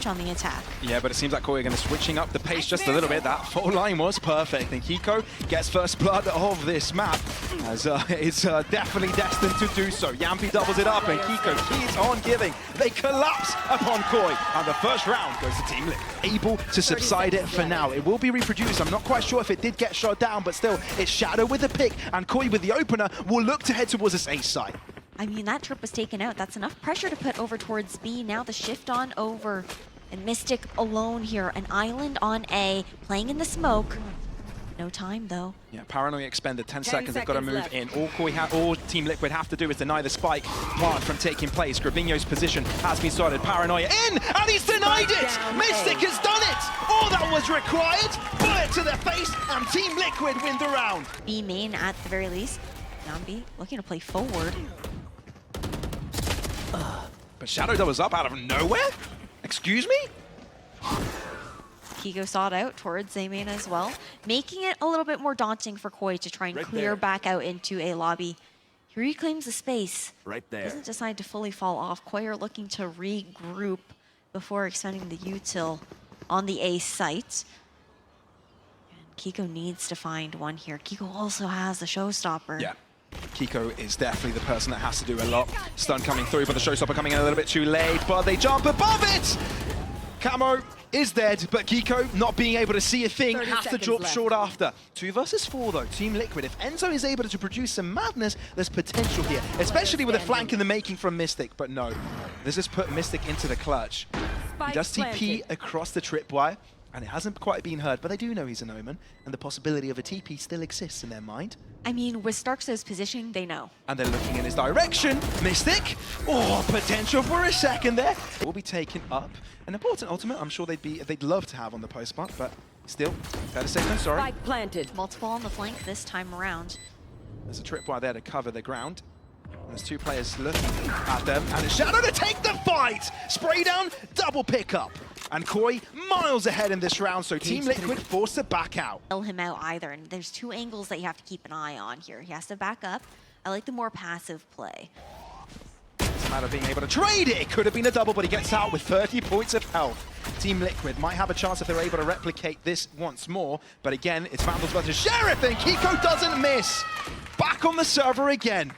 approach on the attack. Yeah, but it seems like Koi are going to switching up the pace just a little bit. That full line was perfect, and Kiko gets first blood of this map, as it's definitely destined to do so. Yampy doubles it up, and Kiko keeps on giving. They collapse upon Koi, and the first round goes to Team Liquid. Able to subside it for now. It will be reproduced. I'm not quite sure if it did get shot down, but still, it's Shadow with the pick, and Koi with the opener will look to head towards this ace side. I mean, that trip was taken out. That's enough pressure to put over towards B. Now the shift on over. And Mystic alone here. An island on A, playing in the smoke. No time, though. Yeah, Paranoia expended 10 seconds. They've got to move in. All Team Liquid have to do is deny the spike plant from taking place. Grabinho's position has been started. Paranoia in, and he's denied it! Mystic has done it! All that was required, bullet to the face, and Team Liquid win the round. B main at the very least. Nambi looking to play forward. But Shadow doubles up out of nowhere? Excuse me? Kiko saw it out towards A main as well, making it a little bit more daunting for Koi to try and clear back out into a lobby. He reclaims the space. Right there. Doesn't decide to fully fall off. Koi are looking to regroup before extending the util on the A site. And Kiko needs to find one here. Kiko also has a showstopper. Yeah. Kiko is definitely the person that has to do a lot. Stun coming through, but the showstopper coming in a little bit too late, but they jump above it! Camo is dead, but Kiko, not being able to see a thing, has to drop short after. 2 versus 4 though, Team Liquid. If Enzo is able to produce some madness, there's potential here, especially with a flank in the making from Mystic, but no. This has put Mystic into the clutch. He does TP across the tripwire, and it hasn't quite been heard, but they do know he's an Omen, and the possibility of a TP still exists in their mind. I mean, with Stark's positioning, they know. And they're looking in his direction. Mystic! Oh, potential for a second there. It will be taken up. An important ultimate I'm sure they'd love to have on the post-spot, but still, better safe than sorry. Spike planted. Multiple on the flank this time around. There's a tripwire there to cover the ground. There's 2 players looking at them, and a Shadow to take the fight! Spray down, double pickup. And Koi miles ahead in this round, so Team Liquid forced to back out. Kill him out either, and there's 2 angles that you have to keep an eye on here. He has to back up. I like the more passive play. It's a matter of being able to trade it. It could have been a double, but he gets out with 30 points of health. Team Liquid might have a chance if they're able to replicate this once more, but again, it's Vandals versus Sheriff, and Kiko doesn't miss. Back on the server again,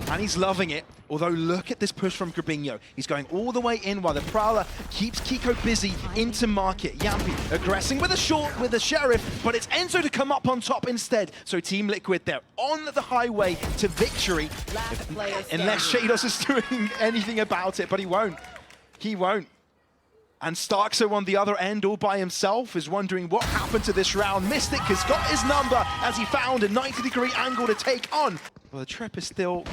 and he's loving it. Although look at this push from Grabinho. He's going all the way in while the Prowler keeps Kiko busy into market. Yampy aggressing with a short with the Sheriff, but it's Enzo to come up on top instead. So Team Liquid, they're on the highway to victory. Unless Shados is doing anything about it, but he won't. He won't. And Starkso on the other end all by himself is wondering what happened to this round. Mystic has got his number as he found a 90-degree angle to take on. Well, the trip is still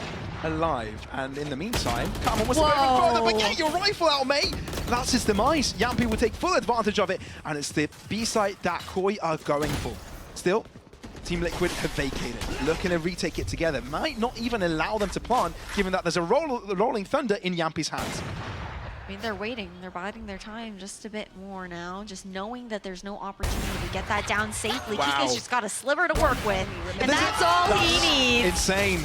alive, and in the meantime, come on, what's going further? But get your rifle out, mate! That's his demise. Yampy will take full advantage of it, and it's the B site that Koi are going for. Still, Team Liquid have vacated, looking to retake it together. Might not even allow them to plant, given that there's a rolling thunder in Yampy's hands. I mean, they're waiting. They're biding their time just a bit more now, just knowing that there's no opportunity to get that down safely. Wow. Kiko's just got a sliver to work with, and that's all he needs. Insane.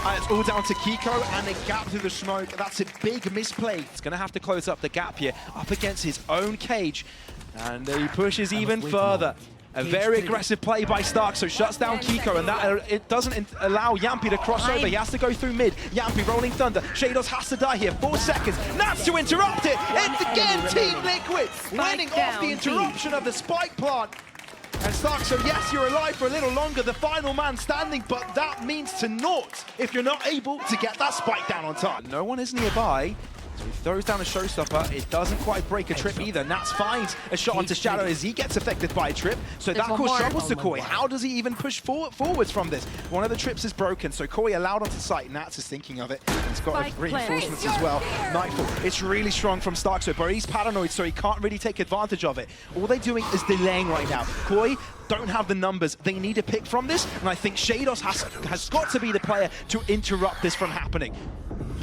It's all down to Kiko and a gap through the smoke. That's a big misplay. He's going to have to close up the gap here, up against his own cage. And he pushes even further. A very aggressive play by Stark, so shuts down Kiko, and that it doesn't allow Yampy to cross over. He has to go through mid. Yampy rolling thunder. Shados has to die here. 4 seconds. Nats to interrupt it. It's again Team Liquid winning off the interruption of the spike plant. And Stark, so yes, you're alive for a little longer, the final man standing, but that means to naught if you're not able to get that spike down on time. No one is nearby. So he throws down a showstopper. It doesn't quite break a trip either. Nats finds a shot onto Shadow as he gets affected by a trip. So that causes troubles to Koi. How does he even push forwards from this? One of the trips is broken, so Koi allowed onto site. Nats is thinking of it. He's got reinforcements as well. Nightfall. It's really strong from Starkso, but he's paranoid, so he can't really take advantage of it. All they're doing is delaying right now. Koi don't have the numbers. They need a pick from this, and I think Shados has got to be the player to interrupt this from happening.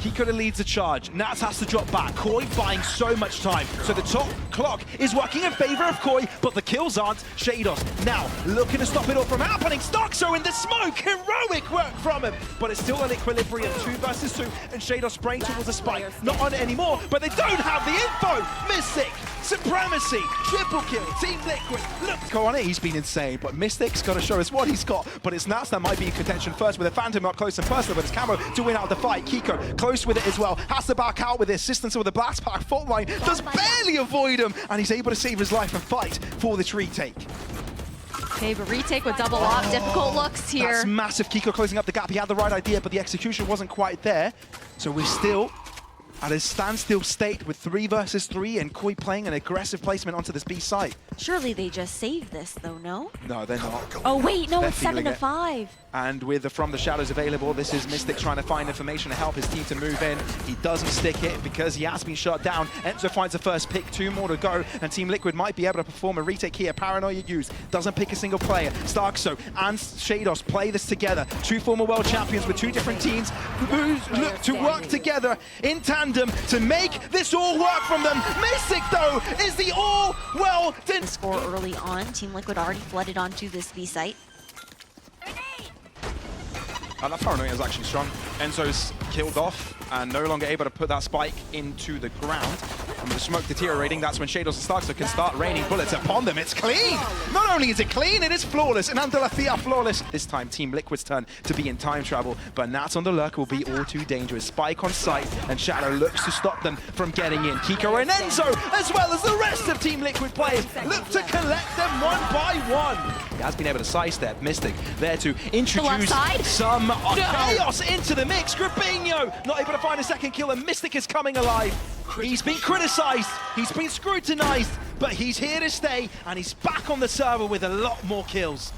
Kiko leads the charge. Nats has to drop back. Koi buying so much time. So the top clock is working in favor of Koi, but the kills aren't. Shados now looking to stop it all from happening. Stoxo in the smoke. Heroic work from him. But it's still an equilibrium. 2 versus 2. And Shados spraying towards the spike. Not on it anymore, but they don't have the info. Mystic, Supremacy, triple kill. Team Liquid. Look, go on it. He's been insane. But Mystic's got to show us what he's got. But it's Nats that might be in contention first with a Phantom up close and personal with his camo to win out the fight. Kiko close with it as well. Has to back out with the assistance of the blast pack. Fault line does barely avoid him. And he's able to save his life and fight for this retake. Okay, but retake with double off. Difficult looks here. That's massive. Kiko closing up the gap. He had the right idea, but the execution wasn't quite there. So we're still at a standstill state with 3 versus 3 and Koi playing an aggressive placement onto this B site. Surely they just saved this, though, no? No, they're not. Oh, wait, no, They're it's 7 to feeling it. 5. And with the From the Shadows available, this is Mystic trying to find information to help his team to move in. He doesn't stick it because he has been shut down. Enzo finds the first pick, 2 more to go, and Team Liquid might be able to perform a retake here. Paranoia used, doesn't pick a single player. Starkso and Shados play this together. 2 former world champions with 2 different teams who look to work together in tandem to make this all work from them. Mystic, though, is the all-well done. Score early on. Team Liquid already flooded onto this B site. That Paranoia is actually strong. Enzo's killed off and no longer able to put that spike into the ground. And with the smoke deteriorating, that's when Shados and Starkso can start raining bullets upon them. It's clean! Not only is it clean, it is flawless. And Andalafia flawless. This time, Team Liquid's turn to be in time travel. But Nats on the lurk will be all too dangerous. Spike on sight, and Shadow looks to stop them from getting in. Kiko and Enzo, as well as the rest of Team Liquid players, look to collect them one by one. He has been able to sidestep. Mystic there to introduce some chaos into the mix. Grabinho not able to find a second kill, and Mystic is coming alive. He's been criticized, he's been scrutinized, but he's here to stay, and he's back on the server with a lot more kills.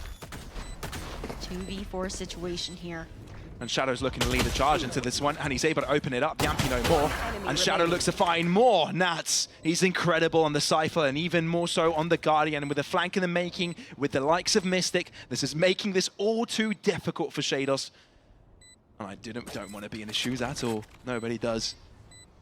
2v4 situation here. And Shadow's looking to lead the charge into this one, and he's able to open it up. Yampi no more. And Shadow looks to find more Nats. He's incredible on the Cypher, and even more so on the Guardian. And with the flank in the making, with the likes of Mystic, this is making this all too difficult for Shados. And I don't want to be in his shoes at all. Nobody does.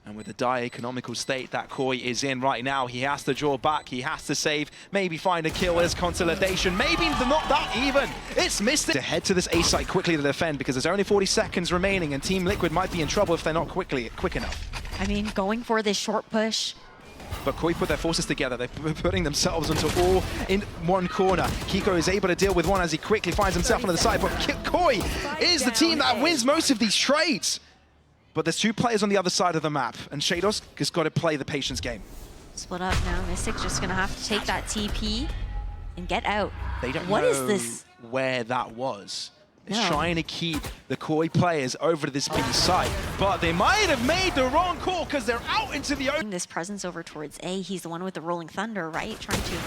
And with the dire economical state that Koi is in right now, he has to draw back, he has to save, maybe find a kill as consolidation, maybe not that even. It's Mystic to head to this A site quickly to defend because there's only 40 seconds remaining and Team Liquid might be in trouble if they're not quick enough. I mean, going for this short push. But Koi put their forces together. They're putting themselves into all in one corner. Kiko is able to deal with one as he quickly finds himself on the side. But Koi is the team that wins most of these trades. But there's 2 players on the other side of the map, and Shados has got to play the patience game. Split up now. Mystic's just going to have to take that TP and get out. They don't What know is this? where that was. It's No. trying to keep the Koi players over to this B side, but they might have made the wrong call because they're out into the open. This presence over towards A. He's the one with the Rolling Thunder, right? Trying to...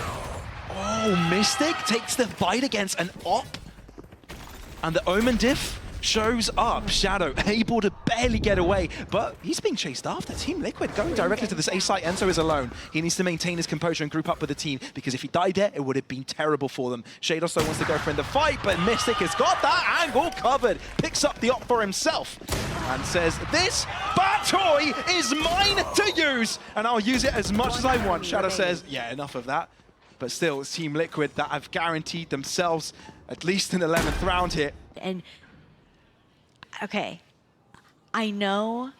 Oh, Mystic takes the fight against an op, and the Omen diff shows up. Shadow able to barely get away, but he's being chased after. Team Liquid going directly to this A site. Enzo is alone. He needs to maintain his composure and group up with the team because if he died there, it would have been terrible for them. Shadow still wants to go for in the fight, but Mystic has got that angle covered. Picks up the op for himself and says, this bad toy is mine to use, and I'll use it as much as I want. Shadow says, yeah, enough of that. But still, it's Team Liquid that have guaranteed themselves at least an 11th round here. And okay, I know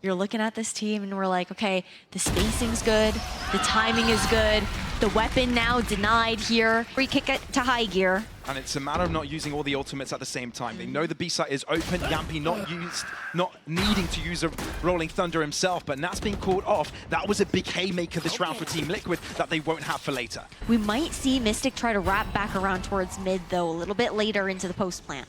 you're looking at this team and we're like, okay, the spacing's good, the timing is good, the weapon now denied here. Free kick it to high gear. And it's a matter of not using all the ultimates at the same time. They know the B site is open. Yampi not needing to use a Rolling Thunder himself, but Nat's being called off. That was a big haymaker this round for Team Liquid that they won't have for later. We might see Mystic try to wrap back around towards mid, though, a little bit later into the post plant.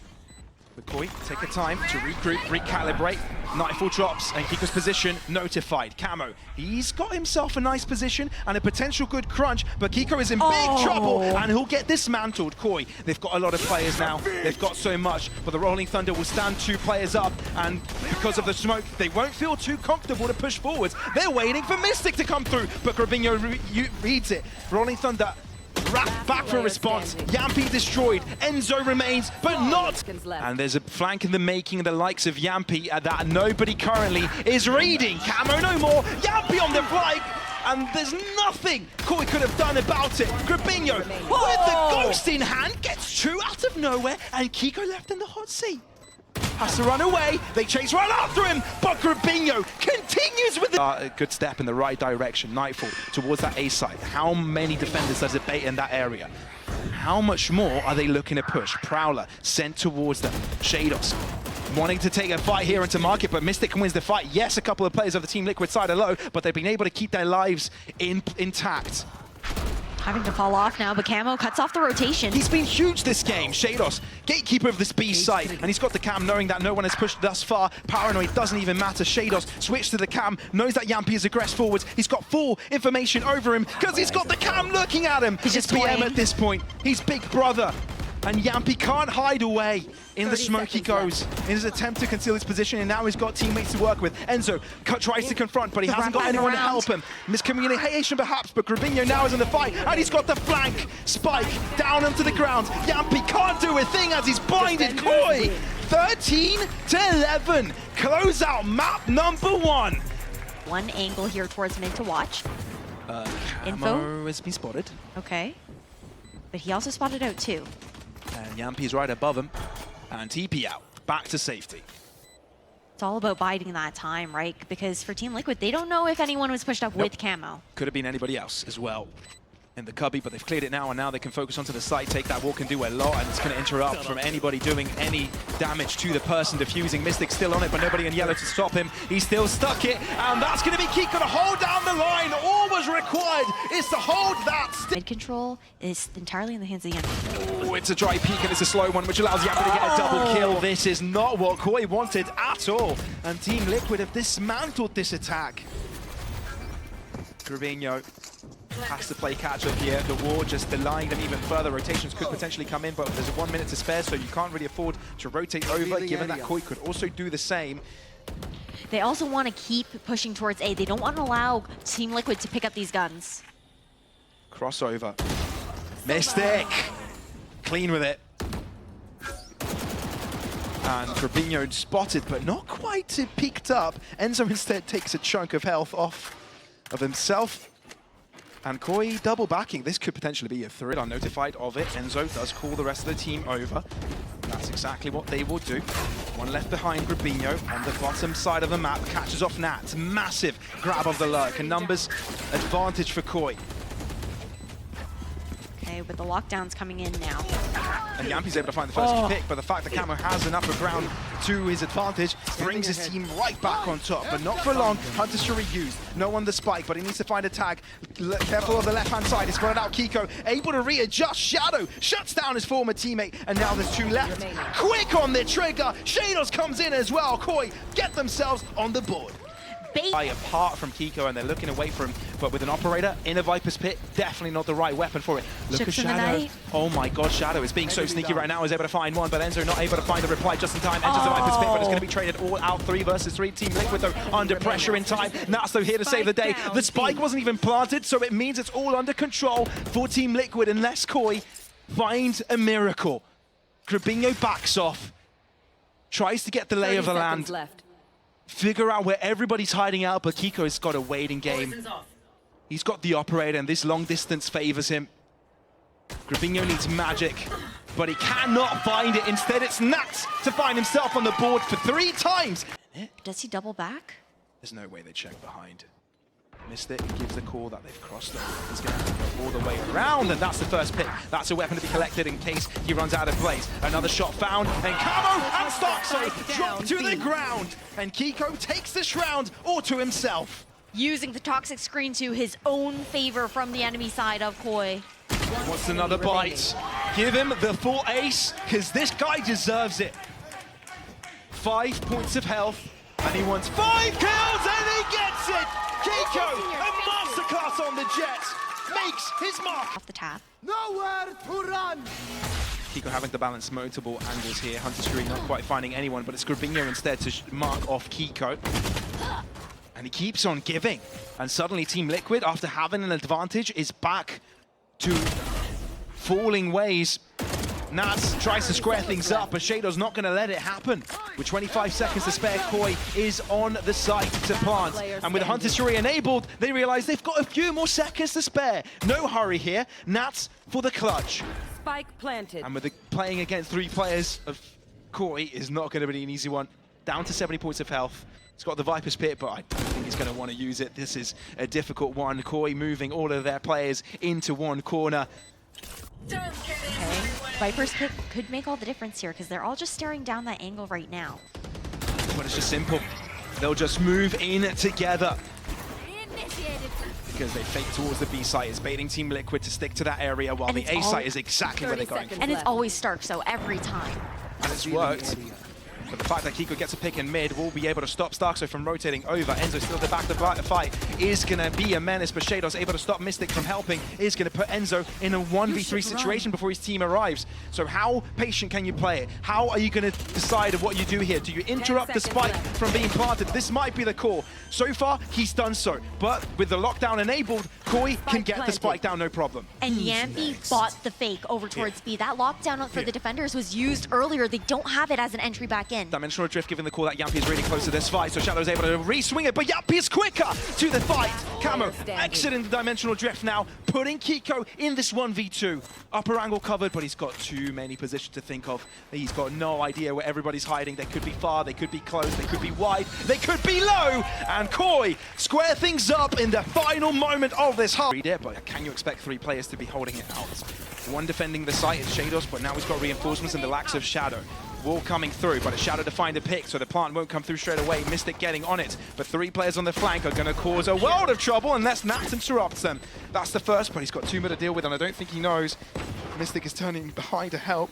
Koi take a time to regroup, recalibrate. Nightfall drops and Kiko's position notified. Camo, he's got himself a nice position and a potential good crunch, but Kiko is in big trouble and he'll get dismantled. Koi, they've got a lot of players now. They've got so much, but the Rolling Thunder will stand 2 players up, and because of the smoke, they won't feel too comfortable to push forwards. They're waiting for Mystic to come through, but Grabinho reads it. Rolling Thunder Wrath back for a response. Yampi destroyed. Enzo remains, but not. And there's a flank in the making, the likes of Yampi that nobody currently is reading. Camo no more. Yampi on the flank. And there's nothing Koi could have done about it. Grabinho, with the ghost in hand, gets two out of nowhere, and Kiko left in the hot seat. Has to run away. They chase right after him, but Grabinho continues with a good step in the right direction. Nightfall towards that A site. How many defenders does it bait in that area? How much more are they looking to push? Prowler sent towards them. Shados wanting to take a fight here into market, but Mystic wins the fight. Yes, a couple of players of the Team Liquid side are low, but they've been able to keep their lives intact. Having to fall off now, but Camo cuts off the rotation. He's been huge this game. Shados, gatekeeper of this B site, and he's got the cam knowing that no one has pushed thus far. Paranoid doesn't even matter. Shados switched to the cam, knows that Yampi is aggressed forwards. He's got full information over him because he's got the cam looking at him. He's just PM toying. at this point. He's big brother. And Yampi can't hide away. In the smoke he goes, in his attempt to conceal his position, and now he's got teammates to work with. Enzo tries to confront, but he hasn't got anyone to help him. Miscommunication perhaps, but Grabinho now is in the fight, and he's got the flank. Spike down onto the ground. Yampi can't do a thing as he's blinded Koi. 13-11, close out map number 1. One angle here towards mid to watch. Info. Camo has been spotted. Okay. But he also spotted out too. And Yampi's right above him. And TP out, back to safety. It's all about biding that time, right? Because for Team Liquid, they don't know if anyone was pushed up with Camo. Could have been anybody else as well in the cubby, but they've cleared it now, and now they can focus onto the site, take that walk and do a lot, and it's going to interrupt from anybody doing any damage to the person defusing. Mystic still on it, but nobody in yellow to stop him. He's still stuck it, and that's going to be Kiko to hold down the line. All was required is to hold that. Mid control is entirely in the hands of Yampi. Oh, it's a dry peek, and it's a slow one, which allows Yampi to get a double kill. This is not what Koi wanted at all, and Team Liquid have dismantled this attack. Grabinho has to play catch-up here. The war just delaying them even further. Rotations could potentially come in, but there's 1 minute to spare, so you can't really afford to rotate over, given that Koi could also do the same. They also want to keep pushing towards A. They don't want to allow Team Liquid to pick up these guns. Crossover. Mystic! Clean with it. And Grabinho spotted, but not quite peeked up. Enzo instead takes a chunk of health off of himself. And Koi double backing. This could potentially be a threat. Unnotified of it. Enzo does call the rest of the team over. That's exactly what they will do. One left behind, Grabinho on the bottom side of the map. Catches off Nat. Massive grab of the lurk. A numbers advantage for Koi. Okay, but the lockdown's coming in now. And Yampi's able to find the first pick, but the fact that Camo has enough of ground to his advantage brings his team right back on top, but not for long. Hunter's Fury used. No on the spike, but he needs to find a tag. Careful of the left-hand side. He's got it out. Kiko able to readjust. Shadow shuts down his former teammate, and now there's two left. Quick on the trigger. Shadows comes in as well. Koi get themselves on the board. Apart from Kiko, and they're looking away from him, but with an operator in a Viper's Pit, definitely not the right weapon for it. Look at Shadow. Oh my god, Shadow is being so sneaky right now, is able to find one, but Enzo not able to find the reply just in time. Enters the Viper's Pit, but it's going to be traded all out. 3 versus 3. Team Liquid though under pressure in time. Natso here to save the day. The spike wasn't even planted, so it means it's all under control for Team Liquid unless Koi finds a miracle. Grabinho backs off, tries to get the lay of the land. Figure out where everybody's hiding out, but Kiko's got a waiting game. He's got the operator, and this long distance favors him. Grabinho needs magic, but he cannot find it. Instead, it's Nat to find himself on the board for 3 times. Does he double back? There's no way they check behind. Mystic gives the call that they've crossed over. He's going to have to go all the way around, and that's the first pick. That's a weapon to be collected in case he runs out of plays. Another shot found, and Camo and Stoxo drop to the ground. And Kiko takes this round all to himself. Using the toxic screen to his own favor from the enemy side of Koi. Wants another bite. Give him the full ace, because this guy deserves it. 5 points of health, and he wants 5 kills, and he gets it! Kiko, a masterclass on the Jets, makes his mark. Off the tap. Nowhere to run! Kiko having to balance multiple angles here. Hunter's Fury not quite finding anyone, but it's Grabinho instead to mark off Kiko. And he keeps on giving. And suddenly Team Liquid, after having an advantage, is back to falling ways. Nats tries to square things up, but Shadow's not going to let it happen. With 25 seconds to spare, Koi is on the site to plant. And with the Hunter's Fury enabled, they realize they've got a few more seconds to spare. No hurry here. Nats for the clutch. Spike planted. And with the playing against 3 players of Koi is not going to be an easy one. Down to 70 points of health. He's got the Viper's Pit, but I don't think he's going to want to use it. This is a difficult one. Koi moving all of their players into one corner. Okay. Viper's Pit could make all the difference here because they're all just staring down that angle right now. But it's just simple. They'll just move in together. Because they fake towards the B site. It's baiting Team Liquid to stick to that area while the A site is exactly where they're going. And it's always Stark, so every time. And it's worked. But the fact that Kiko gets a pick in mid will be able to stop Starkso from rotating over. Enzo still at the back of the fight. Is going to be a menace, but Shadow's able to stop Mystic from helping. Is going to put Enzo in a 1v3 situation before his team arrives. So how patient can you play it? How are you going to decide what you do here? Do you interrupt the spike from being planted? This might be the call. So far, he's done so. But with the lockdown enabled, Koi can get the spike down, no problem. And Yampy bought the fake over towards B. That lockdown for the defenders was used earlier. They don't have it as an entry back in. Dimensional Drift giving the call that Yampy is really close to this fight, so Shadow's able to re-swing it, but Yampy is quicker to the fight. Camo exiting the Dimensional Drift now, putting Kiko in this 1v2. Upper angle covered, but he's got too many positions to think of. He's got no idea where everybody's hiding. They could be far, they could be close, they could be wide, they could be low, and Koi square things up in the final moment of this half. But can you expect 3 players to be holding it out? One defending the site is Shados, but now he's got reinforcements in the lacks of Shadow. Wall coming through, but it's Shadow to find a pick, so the plant won't come through straight away. Mystic getting on it, but 3 players on the flank are going to cause a world of trouble unless Nats interrupts them. That's the first, but he's got 2 more to deal with, and I don't think he knows. Mystic is turning behind to help.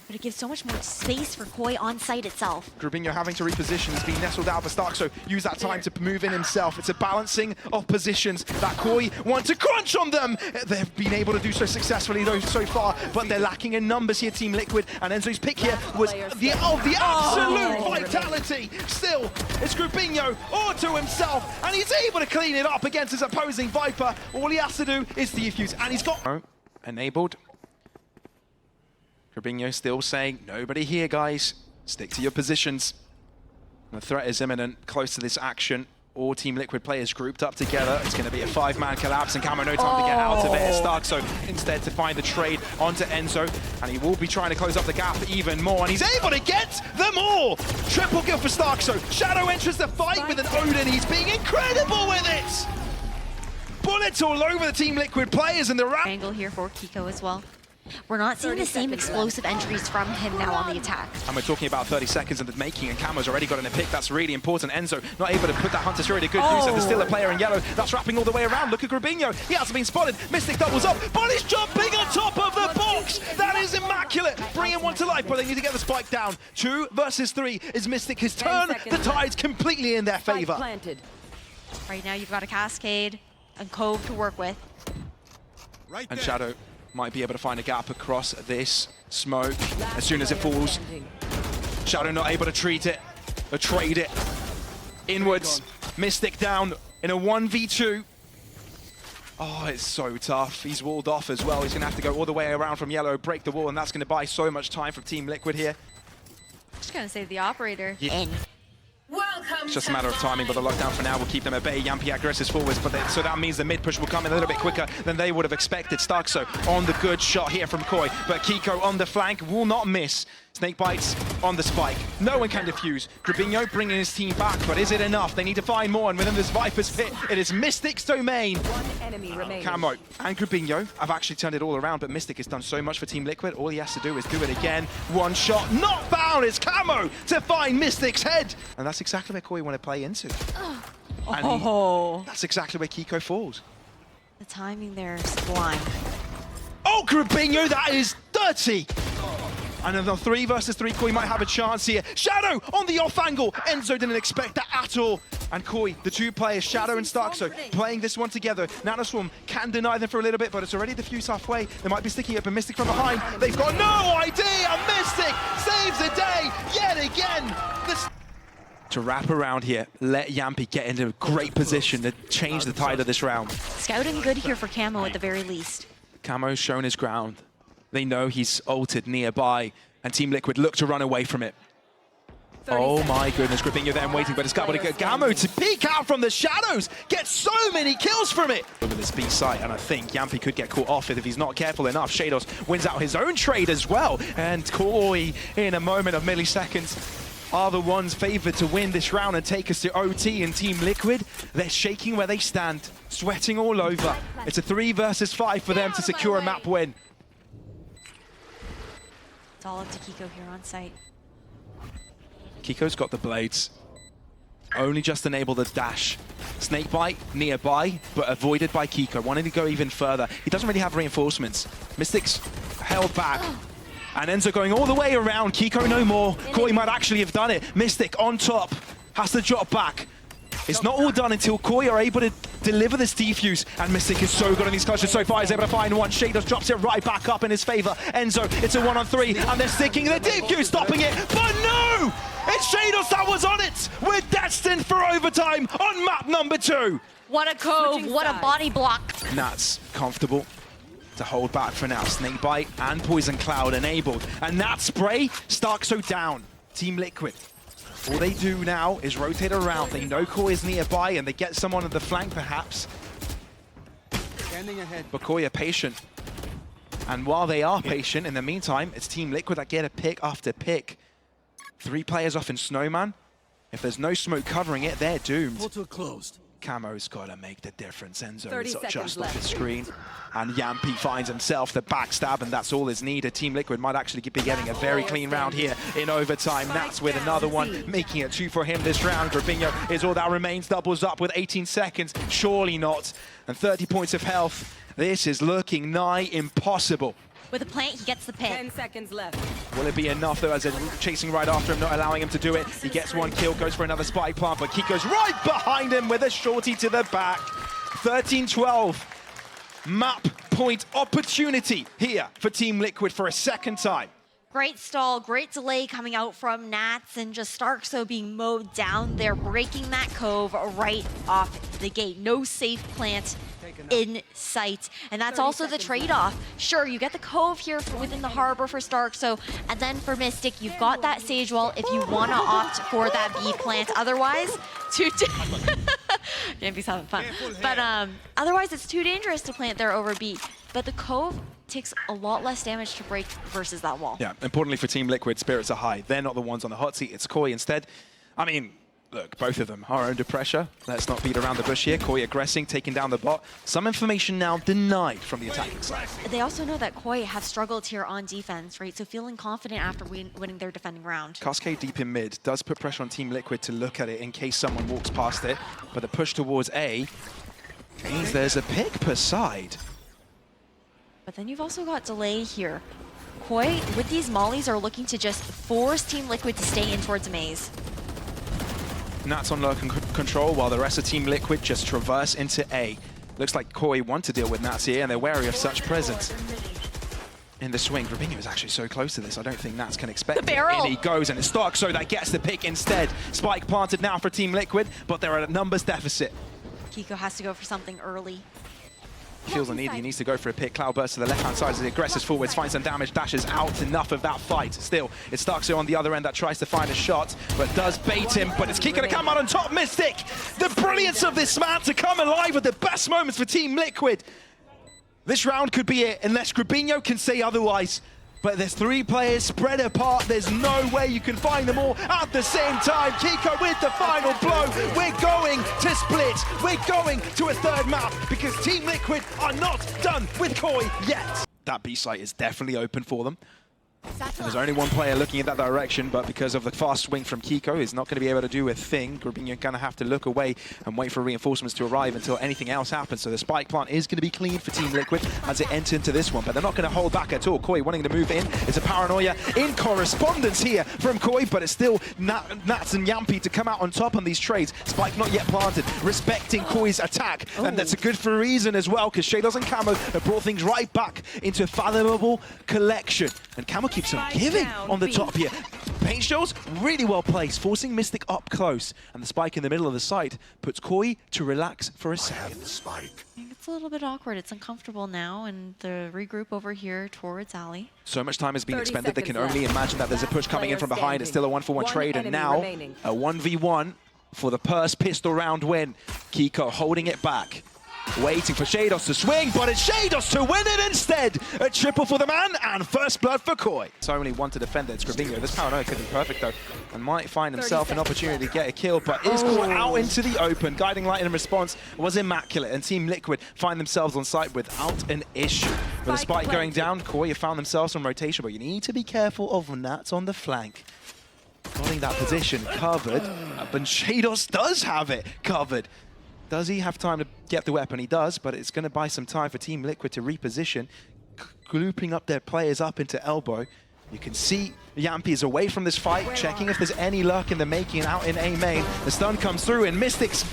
But it gives so much more space for Koi on site itself. Grubinho having to reposition, he's being nestled out for Stark, so use that time to move in himself. It's a balancing of positions that Koi want to crunch on them. They've been able to do so successfully though so far, but they're lacking in numbers here, Team Liquid, and Enzo's pick here was the absolute vitality. Still, it's Grubinho all to himself, and he's able to clean it up against his opposing Viper. All he has to do is defuse, and he's got... Enabled. Grubinho still saying, nobody here, guys. Stick to your positions. The threat is imminent, close to this action. All Team Liquid players grouped up together. It's going to be a 5-man collapse, and Camo no time to get out of it. Starkso instead to find the trade onto Enzo, and he will be trying to close up the gap even more, and he's able to get them all! Triple kill for Starkso. Shadow enters the fight with an Odin. He's being incredible with it! Bullets all over the Team Liquid players, and the angle here for Kiko as well. We're not seeing the same explosive entries from him now on the attack. And we're talking about 30 seconds in the making, and Camo's already got in a pick. That's really important. Enzo not able to put that Hunter's Fury to good use, and there's still a player in yellow that's wrapping all the way around. Look at Grubinho. He hasn't been spotted. Mystic doubles up, but he's jumping on top of the box. That is immaculate. Bringing one to life, but they need to get the spike down. 2 versus 3 is Mystic has turned the tides completely in their favor. Right now you've got a Cascade and Cove to work with. And Shadow might be able to find a gap across this smoke as soon as it falls. Shadow not able to treat it or trade it. Inwards, Mystic down in a 1v2. Oh, it's so tough. He's walled off as well. He's gonna have to go all the way around from yellow, break the wall, and that's gonna buy so much time from Team Liquid here. Just gonna save the operator. In. It's just a matter of timing, but the lockdown for now will keep them at bay. Yampy aggresses forwards, but so that means the mid push will come in a little bit quicker than they would have expected. Starkso on the good shot here from Koi, but Kiko on the flank will not miss. Snake bites on the spike. No one can defuse. Grubinho bringing his team back, but is it enough? They need to find more, and within this Viper's pit, it is Mystic's domain. Camo and Grubinho have actually turned it all around, but Mystic has done so much for Team Liquid. All he has to do is do it again. One shot, not found. It's Camo to find Mystic's head. And that's exactly where Koi want to play into. And that's exactly where Kiko falls. The timing there is sublime. Oh, Grubinho, that is dirty. And another 3 versus 3, Koi might have a chance here. Shadow on the off angle. Enzo didn't expect that at all. And Koi, the 2 players, Shadow and Starkso, playing this one together. Nanoswarm can deny them for a little bit, but it's already diffused halfway. They might be sticking up a Mystic from behind. They've got no idea. Mystic saves the day yet again. To wrap around here, let Yampy get into a great position to change the tide of this round. Scouting good here for Camo at the very least. Camo's shown his ground. They know he's ulted nearby, and Team Liquid look to run away from it. Oh my goodness, Grabinho then waiting, but it's got to get Gammo to peek out from the shadows, get so many kills from it. Over this B site, and I think Yampi could get caught off it if he's not careful enough. Shados wins out his own trade as well, and Koi, in a moment of milliseconds, are the ones favored to win this round and take us to OT. And Team Liquid, they're shaking where they stand, sweating all over. It's a 3 versus 5 for them to secure a map win. It's all up to Kiko here on site. Kiko's got the blades. Only just enabled the dash. Snakebite nearby, but avoided by Kiko. Wanting to go even further. He doesn't really have reinforcements. Mystic's held back. And Enzo going all the way around. Kiko no more. Koi might actually have done it. Mystic on top. Has to drop back. It's not all done until Koi are able to deliver this defuse. And Mystic is so good on these clutches so far. He's able to find one. Shados drops it right back up in his favor. Enzo, it's a 1-on-3. And they're sticking the defuse, stopping it. But no! It's Shados that was on it! We're destined for overtime on map number 2. What a cove, what a body block. Nats comfortable to hold back for now. Snakebite and Poison Cloud enabled. And that spray, Starkso down. Team Liquid. All they do now is rotate around. They know Koi is nearby and they get someone on the flank perhaps. Standing ahead. But Koi are patient. And while they are patient, in the meantime, it's Team Liquid that get a pick after pick. 3 players off in Snowman. If there's no smoke covering it, they're doomed. Portal closed. Camo's got to make the difference. Enzo 30 is seconds just left. off the screen. And Yampi finds himself the backstab, and that's all is needed. Team Liquid might actually be getting a very clean round here in overtime. Nats with another one, making it 2 for him this round. Grabinho is all that remains, doubles up with 18 seconds. Surely not. And 30 points of health. This is looking nigh impossible. With a plant, he gets the pick. 10 seconds left. Will it be enough though, as they're chasing right after him, not allowing him to do it? He gets 1 kill, goes for another spike plant, but Kiko's right behind him with a shorty to the back. 13-12. Map point opportunity here for Team Liquid for a second time. Great stall, great delay coming out from Nats, and just Starkso being mowed down. They're breaking that cove right off the gate. No safe plant in sight. And that's also the trade-off. Sure, you get the cove here within the harbor for Starkso, and then for Mystic, you've got that Sage Wall if you want to opt for that B plant. Otherwise, Jambi's having fun. But otherwise, it's too dangerous to plant there over B. But the cove takes a lot less damage to break versus that wall. Yeah, importantly for Team Liquid, spirits are high. They're not the ones on the hot seat, it's Koi instead. I mean, look, both of them are under pressure. Let's not beat around the bush here. Koi aggressing, taking down the bot. Some information now denied from the attacking side. They also know that Koi have struggled here on defense, right? So feeling confident after winning their defending round. Cascade deep in mid does put pressure on Team Liquid to look at it in case someone walks past it. But the push towards A means there's a pick per side. But then you've also got delay here. Koi, with these mollies, are looking to just force Team Liquid to stay in towards a maze. Nats on low control while the rest of Team Liquid just traverse into A. Looks like Koi want to deal with Nats here, and they're wary of such presence. In the swing, Grabinho is actually so close to this, I don't think Nats can expect The barrel. it. In he goes, and it's Starkso that gets the pick instead. Spike planted now for Team Liquid, but they're at a numbers deficit. Kiko has to go for something early. Feels the need, he needs to go for a pick. Cloud burst to the left-hand side as he aggresses forwards, finds some damage, dashes out. Enough of that fight. Still, it's Starkso on the other end that tries to find a shot, but does bait him. But it's Kiko to come out on top. Mystic! The brilliance of this man to come alive with the best moments for Team Liquid. This round could be it, unless Grabinho can say otherwise. But there's 3 players spread apart. There's no way you can find them all at the same time. Kiko with the final blow. We're going to split. We're going to a 3rd map because Team Liquid are not done with Koi yet. That B site is definitely open for them. And there's only 1 player looking in that direction, but because of the fast swing from Kiko, he's not going to be able to do a thing. Grabinho going to have to look away and wait for reinforcements to arrive until anything else happens. So the spike plant is going to be clean for Team Liquid as it enters into this one, but they're not going to hold back at all. Koi wanting to move in. It's a paranoia in correspondence here from Koi, but it's still Nats and Yampi to come out on top on these trades. Spike not yet planted, respecting Koi's attack, and that's a good for a reason as well, because Shados and Camo have brought things right back into a fathomable collection. And Camo keeps on giving on the top here. Paint shells really well placed, forcing Mystic up close. And the spike in the middle of the site puts Koi to relax for a second. It's a little bit awkward. It's uncomfortable now, and the regroup over here towards Ali. So much time has been 30 expended, they can seconds only left. imagine that there's a push coming in from behind. It's still a 1-for-1 One trade, and enemy now remaining. a 1v1 for the purse pistol round win. Kiko holding it back. Waiting for Shados to swing, but it's Shados to win it instead! A triple for the man, and first blood for Koi. It's only one to defend it, it's Gravino. This paranoia could be perfect though, and might find himself an opportunity to get a kill, but is caught out into the open. Guiding Light in response was immaculate, and Team Liquid find themselves on site without an issue. With a spike going down, Koi have found themselves on rotation, but you need to be careful of Nats on the flank. Getting that position covered, but Shados does have it covered. Does he have time to get the weapon? He does, but it's going to buy some time for Team Liquid to reposition, grouping up their players up into elbow. You can see Yampy is away from this fight, checking if there's any luck in the making out in A main. The stun comes through, and Mystic's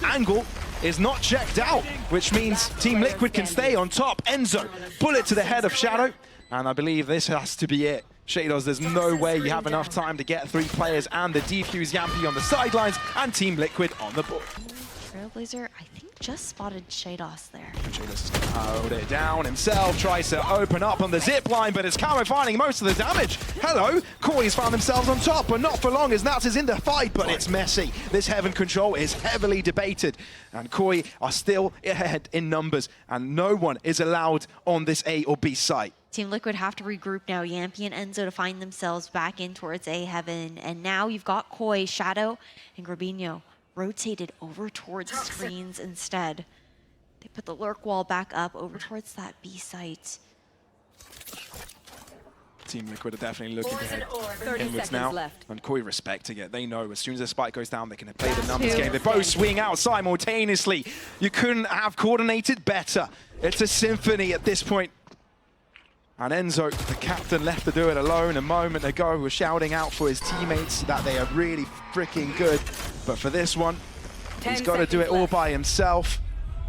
angle is not checked out, which means Team Liquid can stay on top. Enzo, bullet to the head of Shadow, and I believe this has to be it. Shadows, there's no way you have enough time to get 3 players and the defuse Yampy on the sidelines, and Team Liquid on the board. Trailblazer, I think, just spotted Shados there. Shados is going to hold it down himself, tries to open up on the zip line, but it's Camo finding most of the damage. Hello, Koi's found themselves on top, but not for long as Nats is in the fight, but it's messy. This Heaven control is heavily debated, and Koi are still ahead in numbers, and no one is allowed on this A or B site. Team Liquid have to regroup now. Yampy and Enzo to find themselves back in towards A Heaven, and now you've got Koi, Shadow, and Grabinho rotated over towards screens instead. They put the lurk wall back up over towards that B site. Team Liquid are definitely looking to head 30 inwards seconds now, left. and Koi respecting it. They know as soon as the spike goes down, they can play the numbers game. They both swing out simultaneously. You couldn't have coordinated better. It's a symphony at this point. And Enzo, the captain, left to do it alone a moment ago, was shouting out for his teammates that they are really freaking good. But for this one, he's got to do it all by himself.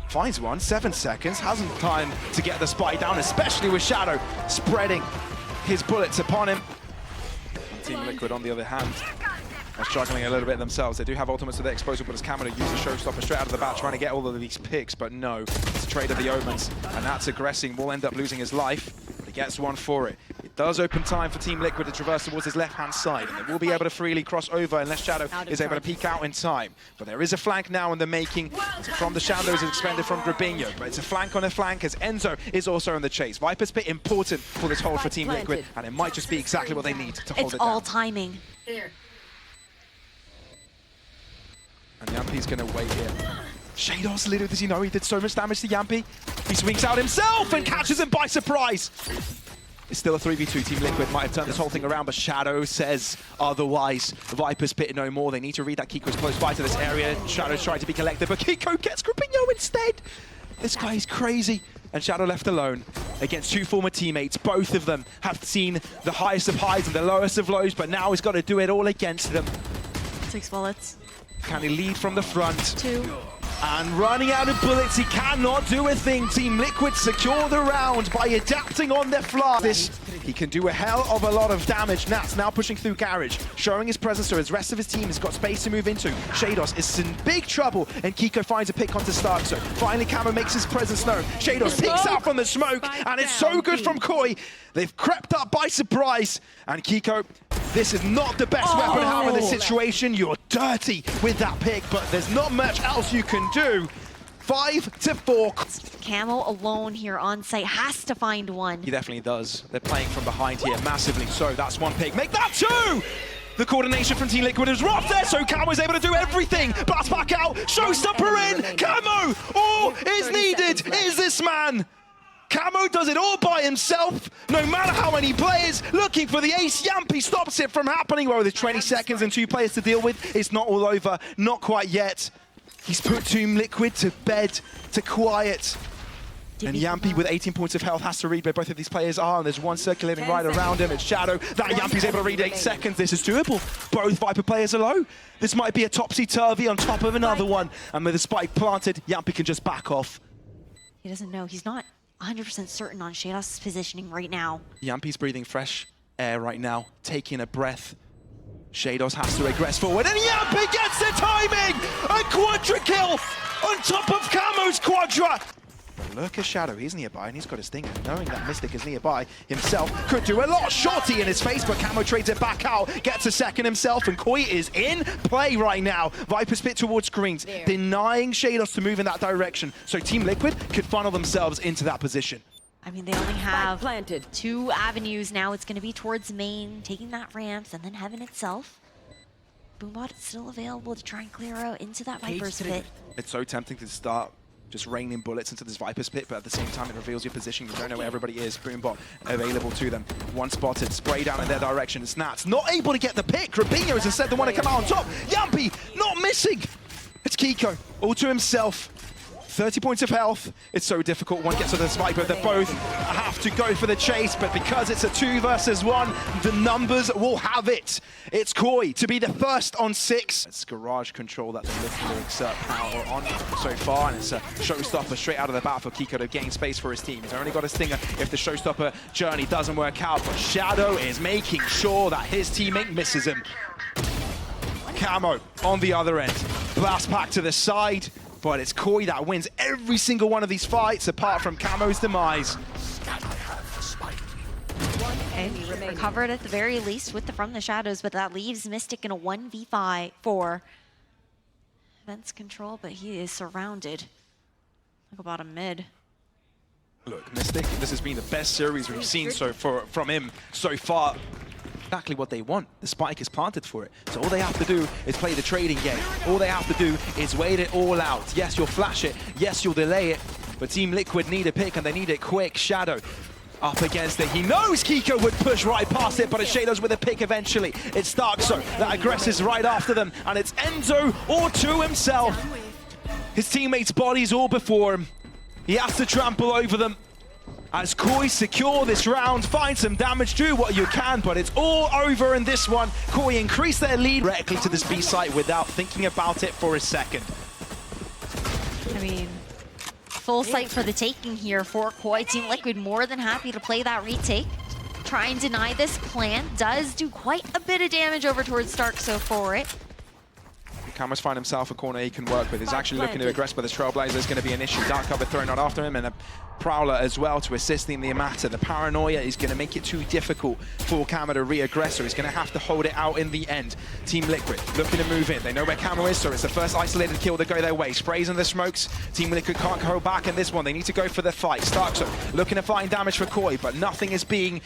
Finds one, 7 seconds, hasn't time to get the spike down, especially with Shadow spreading his bullets upon him. And Team Liquid, on the other hand, are struggling a little bit themselves. They do have ultimates to their exposure, but as Camera uses Showstopper straight out of the bat, trying to get all of these picks, but no, it's a trade of the omens, and that's aggressing, will end up losing his life. He gets one for it. It does open time for Team Liquid to traverse towards his left-hand side, and they will be able to freely cross over unless Shadow is able to peek out in time. But there is a flank now in the making from the Shadows, expended from Grabinho, but it's a flank on a flank as Enzo is also in the chase. Viper's Pit important for this hold for Team Liquid, and it might just be exactly what they need to hold It's it down. all timing. And Yampy's going to wait here. Shados, little does he know, he did so much damage to Yampy. He swings out himself and catches him by surprise. It's still a 3v2. Team Liquid might have turned this whole thing around, but Shadow says otherwise. Viper's Pit no more. They need to read that Kiko's close by to this area. Shadow's trying to be collected, but Kiko gets Grabinho instead. This guy is crazy. And Shadow left alone against 2 former teammates. Both of them have seen the highest of highs and the lowest of lows, but now he's got to do it all against them. 6 bullets. Can he lead from the front? 2. And running out of bullets, he cannot do a thing. Team Liquid secure the round by adapting on their fly. He can do a hell of a lot of damage. Nats now pushing through Garage, showing his presence so his rest of his team has got space to move into. Shados is in big trouble, and Kiko finds a pick onto Stark. So finally Camo makes his presence known. Shados peeks out from the smoke, and it's so good from Koi. They've crept up by surprise, and Kiko, this is not the best weapon to have in this situation. You're dirty with that pick, but there's not much else you can do. 5-4. Camo alone here on site has to find one. He definitely does. They're playing from behind here massively, so that's one pick. Make that 2! The coordination from Team Liquid is rough there, so Camo is able to do everything. Blast back out, Showstopper in, Camo! All is needed is this man. Camo does it all by himself, no matter how many players looking for the ace. Yampy stops it from happening. Well, with 20 seconds and 2 players to deal with, it's not all over, not quite yet. He's put Team Liquid to bed, to quiet. And Yampy with 18 points of health has to read where both of these players are, and there's one circulating right around him. It's Shadow. That Yampy's able to read 8 seconds. This is doable. Both Viper players are low. This might be a topsy-turvy on top of another one. And with the spike planted, Yampy can just back off. He doesn't know. He's not 100% certain on Shados' positioning right now. Yampy's breathing fresh air right now, taking a breath. Shados has to regress forward, and Yampi gets the timing! A quadra kill on top of Camo's quadra! Look at Shadow, he's nearby, and he's got his thing. Knowing that Mystic is nearby himself could do a lot. Shorty in his face, but Camo trades it back out, gets a second himself, and Koi is in play right now. Viper spit towards screens, denying Shados to move in that direction, so Team Liquid could funnel themselves into that position. I mean, they only have 2 avenues now. It's going to be towards main, taking that ramps, and then Heaven itself. Boombot is still available to try and clear out into that Viper's pit. It's so tempting to start just raining bullets into this Viper's pit, but at the same time it reveals your position. You don't know where everybody is. Boombot available to them. One spotted, spray down in their direction. Snats not able to get the pick. Rabinho is instead the one to come out on top. Yampi not missing. It's Kiko all to himself. 30 points of health. It's so difficult. One gets to this Viper. They both have to go for the chase, but because it's a 2 versus 1, the numbers will have it. It's Koi to be the first on 6. It's garage control that they're looking to exert power on so far, and it's a showstopper straight out of the bat for Kiko to gain space for his team. He's only got a stinger if the showstopper journey doesn't work out, but Shadow is making sure that his teammate misses him. Camo on the other end. Blast pack to the side. But it's Koi that wins every single one of these fights, apart from Camo's demise. Okay, recovered at the very least with the From the Shadows, but that leaves Mystic in a 1v4. Vents control, but he is surrounded. Look about a mid. Look, Mystic, this has been the best series we've seen from him so far. Exactly what they want. The spike is planted for it. So all they have to do is play the trading game. All they have to do is wait it all out. Yes, you'll flash it. Yes, you'll delay it. But Team Liquid need a pick, and they need it quick. Shadow up against it. He knows Kiko would push right past it, but it's Shadows with a pick eventually. It's Starkso that aggresses right after them, and it's Enzo all to himself. His teammates' bodies all before him. He has to trample over them. As Koi secure this round, find some damage, do what you can, but it's all over in this one. Koi increase their lead directly to this B site without thinking about it for a second. I mean, full sight for the taking here for Koi. Team Liquid more than happy to play that retake. Try and deny this plan. Does do quite a bit of damage over towards Starkso for it. Camo's find himself a corner he can work with. He's actually looking to aggress, but this Trailblazer is going to be an issue. Dark cover thrown out after him, and a Prowler as well to assist in the EMEA. The paranoia is going to make it too difficult for Camo to re-aggress, so he's going to have to hold it out in the end. Team Liquid looking to move in. They know where Camo is, so it's the first isolated kill to go their way. Sprays in the smokes. Team Liquid can't go back in this one. They need to go for the fight. Starkso looking to find damage for Koi, but nothing is being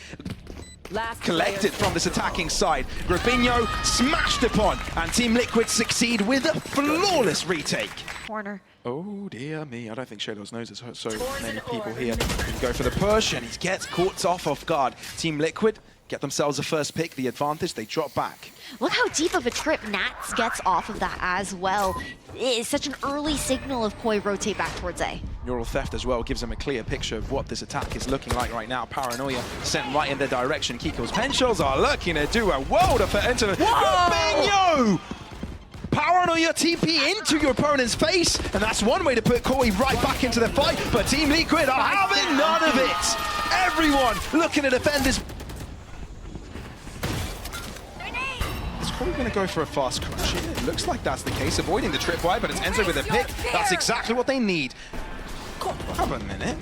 collected from this attacking side. Rabinho smashed upon, and Team Liquid succeed with a flawless retake. Corner. Oh dear me, I don't think Shadows knows there's so many people here. Go for the push, and he gets caught off guard. Team Liquid get themselves a first pick, the advantage, they drop back. Look how deep of a trip Nats gets off of that as well. It is such an early signal of Koi rotate back towards A. Neural theft as well gives them a clear picture of what this attack is looking like right now. Paranoia sent right in their direction. Kiko's Penshows are looking to do a world of it into Rabinho! Paranoia TP into your opponent's face, and that's one way to put Koi right back into the fight, but Team Liquid are having none of it! Everyone looking to defend this. Is Koi going to go for a fast crash? It looks like that's the case, avoiding the tripwire, but it's Enzo with a pick. That's exactly what they need. Have a minute.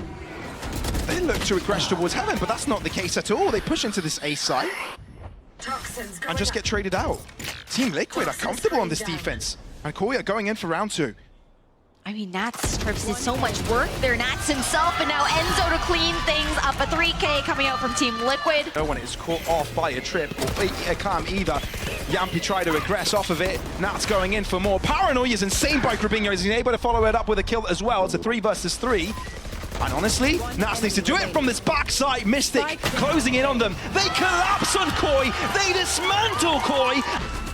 They look to aggress towards Heaven, but that's not the case at all. They push into this A site and just get traded out. Team Liquid are comfortable on this defense, and Koi are going in for round 2. I mean, Nats trips did so much work there. Nats himself, and now Enzo to clean things up. A 3K coming out from Team Liquid. No one is caught off by a trip or a cam either. Yampi tried to aggress off of it. Nats going in for more. Paranoia is insane by Rabinho. He's able to follow it up with a kill as well. It's a 3 versus 3. And honestly, Nats needs to do it from this backside. Mystic closing in on them. They collapse on Koi. They dismantle Koi.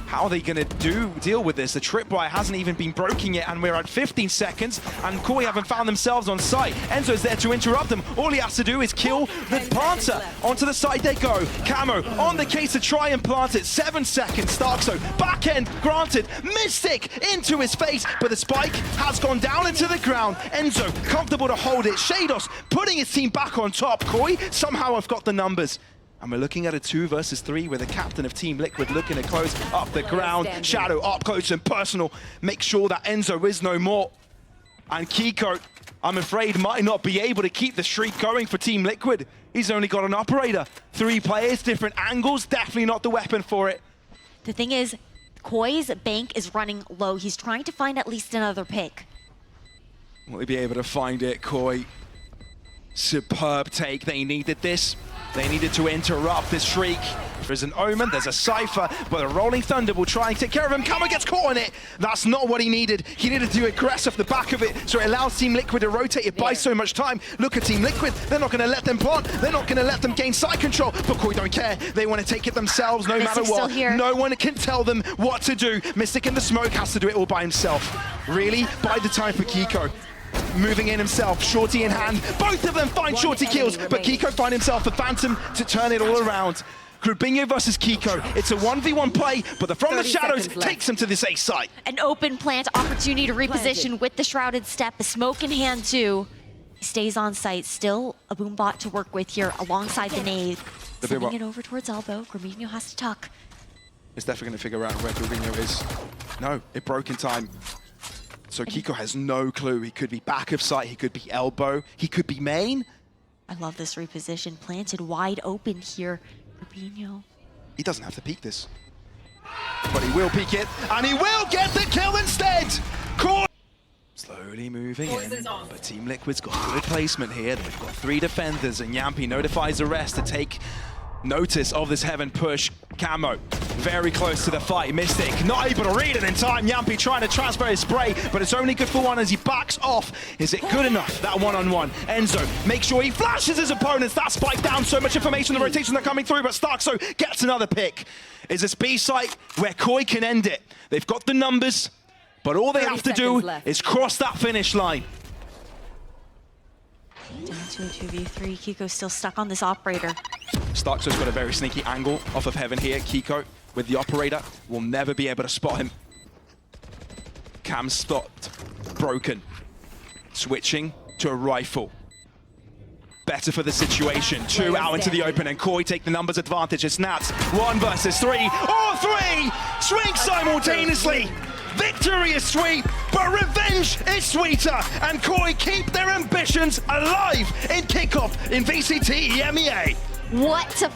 How are they going to deal with this? The tripwire hasn't even been broken yet, and we're at 15 seconds, and Koi haven't found themselves on site. Enzo's there to interrupt them. All he has to do is kill the planter. Onto the side they go. Camo on the case to try and plant it. 7 seconds. Starkso back end granted. Mystic into his face, but the spike has gone down into the ground. Enzo comfortable to hold it. Shados putting his team back on top. Koi somehow have got the numbers. And we're looking at a 2 versus 3 with the captain of Team Liquid looking to close up the ground. Shadow up close and personal. Make sure that Enzo is no more. And Kiko, I'm afraid, might not be able to keep the streak going for Team Liquid. He's only got an operator. 3 players, different angles, definitely not the weapon for it. The thing is, Koi's bank is running low. He's trying to find at least another pick. Will he be able to find it, Koi? Superb take. They needed this. They needed to interrupt this streak. There's an Omen, there's a Cypher, but a Rolling Thunder will try and take care of him. Kama gets caught on it. That's not what he needed. He needed to aggress off the back of it, so it allows Team Liquid to rotate. It buys so much time. Look at Team Liquid. They're not going to let them plant. They're not going to let them gain side control. But Koi don't care. They want to take it themselves no matter Mystic's what. still here. No one can tell them what to do. Mystic in the smoke has to do it all by himself. Really? Buy the time for Kiko. Moving in himself, Shorty in hand. Both of them find Shorty kills, but Kiko finds himself a Phantom to turn it all around. Grubinho versus Kiko. It's a 1v1 play, but From the Shadows takes him to this A site. An open plant opportunity to reposition with the Shrouded Step, a smoke in hand too. He stays on site, still a Boombot to work with here alongside the nade. Sending it over towards elbow, Grubinho has to tuck. It's definitely going to figure out where Grubinho is. No, it broke in time. So Kiko has no clue. He could be back of sight, he could be elbow, he could be main. I love this reposition, planted wide open here. Grubinho. He doesn't have to peek this. But he will peek it, and he will get the kill instead! Slowly moving in, but Team Liquid's got good placement here. They've got 3 defenders, and Yampi notifies the rest to take notice of this heaven push. Camo, very close to the fight. Mystic, not able to read it in time. Yampi trying to transfer his spray, but it's only good for 1 as he backs off. Is it good enough, that one-on-one? Enzo, make sure he flashes his opponents. That spike down, so much information, the rotations are coming through, but Starkso gets another pick. Is this B site where Koi can end it? They've got the numbers, but all they have to do is cross that finish line. Down to a 2v3, Kiko's still stuck on this operator. Starkso's got a very sneaky angle off of heaven here. Kiko with the operator will never be able to spot him. Cam stopped, broken. Switching to a rifle. Better for the situation. 2 out into the open, and Koi take the numbers advantage. It's Nats, 1 versus 3, or 3! Swing simultaneously! Victory is sweet, but revenge is sweeter, and Koi keep their ambitions alive in Kickoff in VCT EMEA. What to